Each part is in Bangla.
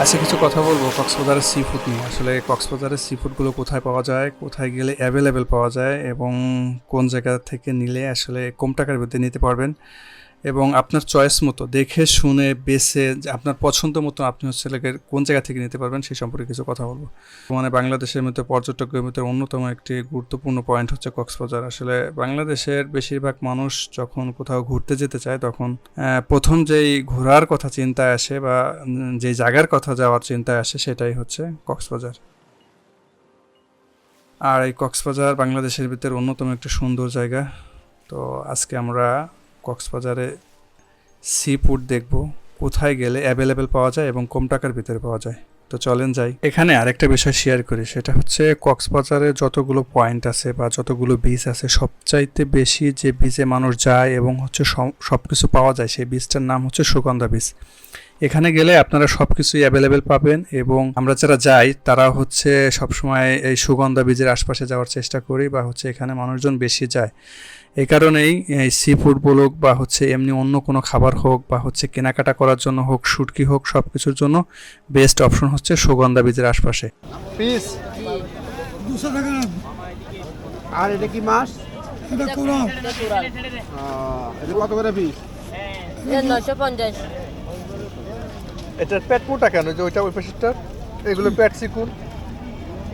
আচ্ছা, কিছু কথা বলবো কক্সবাজারের সি ফুড নিয়ে। আসলে কক্সবাজারের সি ফুডগুলো কোথায় পাওয়া যায়, কোথায় গেলে অ্যাভেলেবেল পাওয়া যায় এবং কোন জায়গা থেকে নিলে আসলে কম টাকার ভিতরে নিতে পারবেন এবং আপনার চয়েস মতো দেখে শুনে বেছে যে আপনার পছন্দ মতো আপনি হচ্ছে লাগে কোন জায়গা থেকে নিতে পারবেন সেই সম্পর্কে কিছু কথা বলবো। মানে বাংলাদেশের মধ্যে পর্যটকের মধ্যে অন্যতম একটি গুরুত্বপূর্ণ পয়েন্ট হচ্ছে কক্সবাজার। আসলে বাংলাদেশের বেশিরভাগ মানুষ যখন কোথাও ঘুরতে যেতে চায় তখন প্রথম যেই ঘোরার কথা চিন্তায় আসে বা যেই জায়গার কথা যাওয়ার চিন্তায় আসে সেটাই হচ্ছে কক্সবাজার। আর এই কক্সবাজার বাংলাদেশের ভিতরে অন্যতম একটি সুন্দর জায়গা। তো আজকে আমরা কক্সবাজারে সি ফুড দেখব, কোথায় গেলে অ্যাভেলেবেল পাওয়া যায় এবং কম টাকার ভিতরে পাওয়া যায়। তো চলেন যাই। এখানে আরেকটা বিষয় শেয়ার করি, সেটা হচ্ছে কক্সবাজারে যতগুলো পয়েন্ট আছে বা যতগুলো বিচ আছে সবচাইতে বেশি যে বিচে মানুষ যায় এবং হচ্ছে সব কিছু পাওয়া যায় সেই বিচটার নাম হচ্ছে সুগন্ধা বিচ। এখানে গেলে আপনারা সব কিছুই অ্যাভেলেবেল পাবেন এবং আমরা যারা যাই তারা হচ্ছে সবসময় এই সুগন্ধা বীজের আশপাশে যাওয়ার চেষ্টা করি বা হচ্ছে এখানে মানুষজন বেশি যায়। এই কারণেই এই সি ফুড বলুক বা হচ্ছে এমনি অন্য কোনো খাবার হোক বা হচ্ছে কেনাকাটা করার জন্য হোক, শুটকি হোক, সব কিছুর জন্য বেস্ট অপশন হচ্ছে সুগন্ধা বীজের আশপাশে। পিস 200 টাকা রাখবো। আর এটা কি মাছ? এটা কোরাল। এটা কত করে পিস? 950। এটার পেট মোটা কেন, যে ওইটা ওই পাশেরটা এগুলো পেট চিকুন?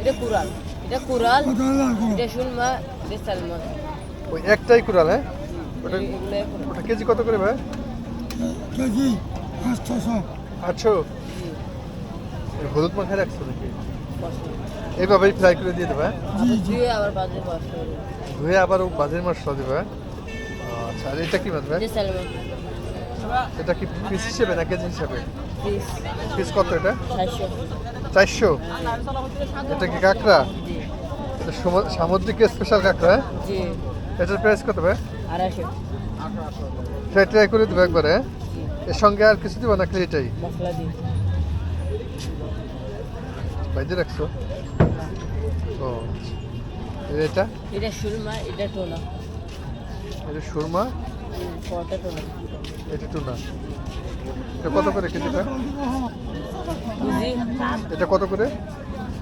এটা কুরাল, এটা কুরাল, কত হাজার কোরাল? এটা সুরমা, এটা সালমন। ওই একটাই কুড়াল? হ্যাঁ, ওটা এগুলো ওটা কেজি কত করে ভাই? কেজি 500। 800? হলুদ মাখায় রাখছো নাকি? এইভাবেই ফ্রাই করে দিয়ে দেবে? দিয়ে আবার বাজে পাঁচশো। ধুয়ে আবার বাজারের মাছ দেবে? আচ্ছা, আর এটা কি মাছ ভাই? এটা সালমন এটা কি পিস হিসেবে না কেজি হিসেবে? পিস পিস কত এটা? 400। 400? এটা কি কাঁকড়া? জি এটা সামুদ্রিক স্পেশাল কাঁকড়া? হ্যাঁ? জি। এটার প্রাইস কত ভাই? 250 ট্রাই করে দেবো একবারে। এর সঙ্গে আর কিছু দিব না, খালি এটাই মশলা দিই। বাইজে রাখছো? ও এটা এটা সুরমা, এটা টোনা। এটা সুরমা, কটা টোনা? এটা টুনা। এটা কত করে কেজিটা? বুঝি। এটা কত করে?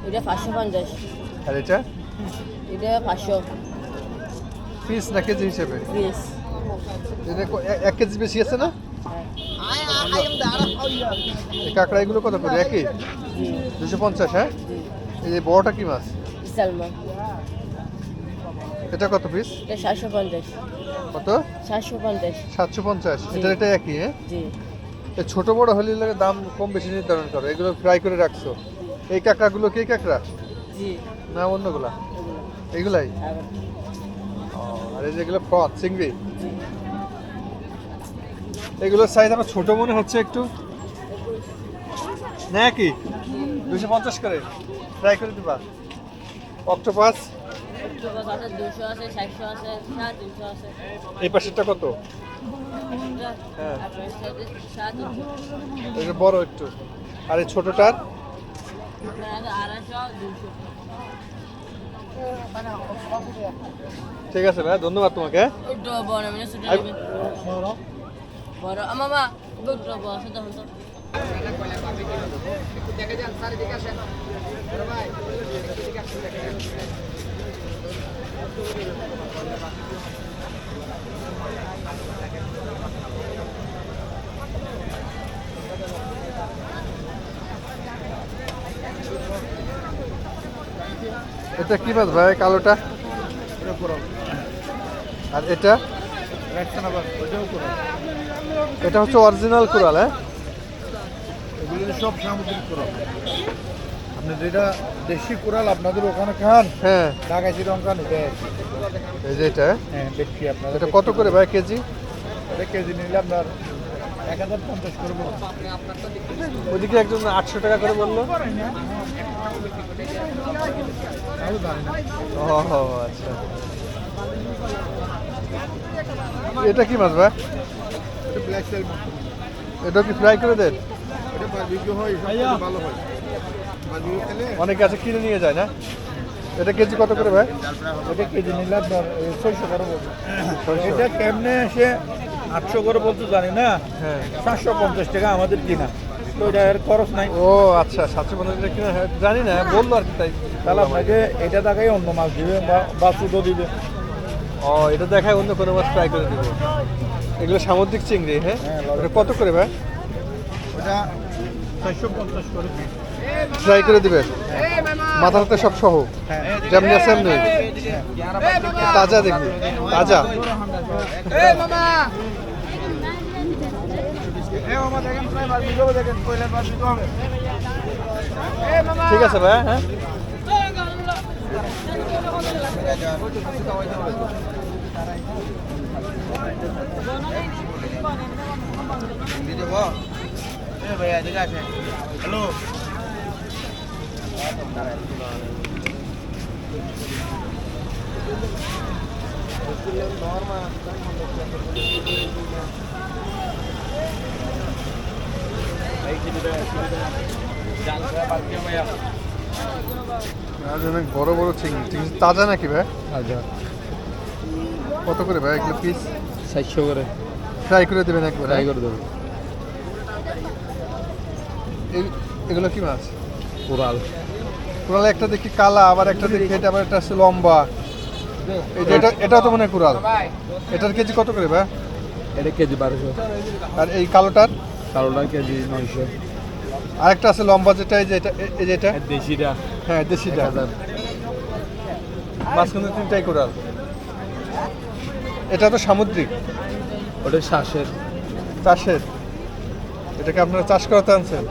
এটা 550। আর এটা এটা 500 পিস না কেজি হিসেবে? পিস। এটা 1 কেজি বেশি আছে না? এই কাঁকড়া এগুলো কত করে? একই জি 250? হ্যাঁ, জি। এই যে বড়টা কি মাছ? সালমন। এটা কত পিস? এটা 750। কত? 750। 750? জি। এটা একই? হ্যাঁ, জি এই ছোট বড় হলে লাগে দাম কম বেশি নির্ধারণ করো। এগুলো ফ্রাই করে রাখছো। এই কাঁকড়াগুলো কি কাঁকড়া জি। না অন্যগুলা? এগুলো। এগুলাই? আর এই যেগুলো ফ্রথ চিংড়ি, জি। এগুলোর সাইজ আমার ছোট মনে হচ্ছে একটু, না কি? 250 করে ফ্রাই করে দিবা। অক্টোপাস অক্টোপাস আছে 200 আছে, 700 আছে, 350 আছে। এই পাশেরটা কত? এটা হ্যাঁ, আপনার সাথে 700। এটা বড় একটু। আর এই ছোটটার? আপনার আছে 250, 200। ঠিক আছে ভাই, ধন্যবাদ তোমাকে। ওটা বড় মানে ছোট আই- নেবেন। বড় মামা দুটো বড় ছোট হতো। এটা কি মাছ ভাই কালোটা? আর এটা? এটা হচ্ছে অরিজিনাল কোরাল? হ্যাঁ, এগুলো সব সামুদ্রিক কোরাল। আপনি যেটা দেশি কোরাল আপনাদের ওখানে খান, হ্যাঁ, ঢাকায় যেরকম খান এটা এই যে এটা? হ্যাঁ দেখছি আপনাদের। এটা কত করে ভাই কেজি? এটা কেজি নিলে আপনার 1050 করবো। ওদিকে একজন 800 টাকা করে বললো। ও আচ্ছা, এটা কি মাছ ভাই? এটা ব্ল্যাক সাইল মাছ। এটা কি ফ্রাই করে দেন? এটা বারবিকিউ হয়, সবচেয়ে ভালো হয়। বারবিকিউ খেলে অনেকে আছে কিনে নিয়ে যায় না? এটা কেজি কত করে ভাই? এটা কেজি নিলে আপনার 600 করে বলবো। এটা কেমনে এসে 800 করে বলতে জানি না, হ্যাঁ, 750 টাকা আমাদের কিনা। তো এটা এর খরচ নাই। ও আচ্ছা 750 টাকা কিনা, হ্যাঁ, জানি না, বললো আর কি তাই। তাহলে আপনাকে এটা টাকাই অন্য মাছ দিবে বা সুদও দিবে। ও এটা দেখায় অন্য কোনো মাছ ফ্রাই করে দেবে। এগুলো সামুদ্রিক চিংড়ি, হ্যাঁ? হ্যাঁ, এটা কত করে ভাই? ওটা 450 করে। ফ্রাই করে দিবে মাথা হাতে সব সহ, হ্যাঁ যেমনি আছে এমনি? তাজা দেখবি, তাজা। ঠিক আছে ভাই, হ্যাঁ। হ্যালো, আজ অনেক বড় বড় চিংড়ি। চিংড়ি তাজা নাকি ভাই? আচ্ছা কত করে ভাই এগুলো পিস? 400 করে ফ্রাই করে দেবেন একবার? ট্রাই করে দেবো। এগুলো কি মাছ? কোরাল কুড়াল একটা দেখি কালা, আবার একটা দেখি এটা, আবার একটা আছে লম্বা। এই যে এটাও তো মনে হয় কুড়াল। এটার কেজি কত করে ভাই? এটা কেজি 1200, আর এই কালোটার? কালোটার কেজি 900, আরেকটা আছে লম্বা যেটা, এই যে এটা, এই যে এটা, আর দেশিটা হ্যাঁ দেশিটা। 1000। মাঝখানে 3টাই কুড়াল। এটা তো সামুদ্রিক, ওটা শ্বাসের চাষের। এটাকে আপনারা চাষ করাতে আনছেন?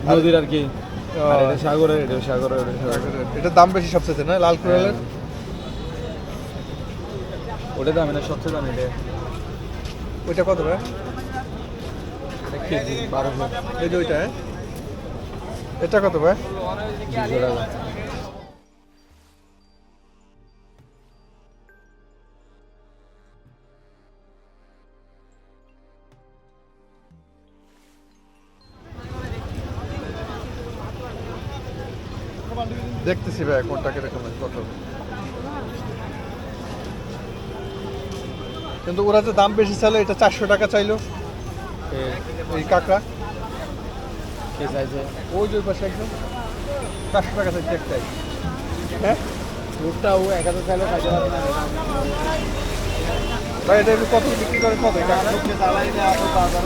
নদীর আর কি। ও, আর এটা সাগরের, এটা সাগরের, এটা সাগরের। এটার দাম বেশি সবচেয়ে না লাল কুড়ালের? ওটা দাম না, সবচেয়ে দাম এটা। ওইটা কত ভাই? এটা কেজি 1200, এই যে ওইটা, হ্যাঁ? এটা কত ভাই? 200 টাকা। দেখতেছি ভাই কোনটা কিরকম কত। কিন্তু ওরা যে দাম বেশি চাইলো, এটা 400 টাকা চাইলো এই কাঁকড়া। কে চাইছে? ওই যে ওই পাশে একদম 400 টাকা চাইছে একটাই, হ্যাঁ? রূপটা ও 1000 চাইলে খাইতে পারবে না। ভাই এটা কত বিক্রি করে, কত এই কাঁকড়া? চালাই না, 1000 টাকা।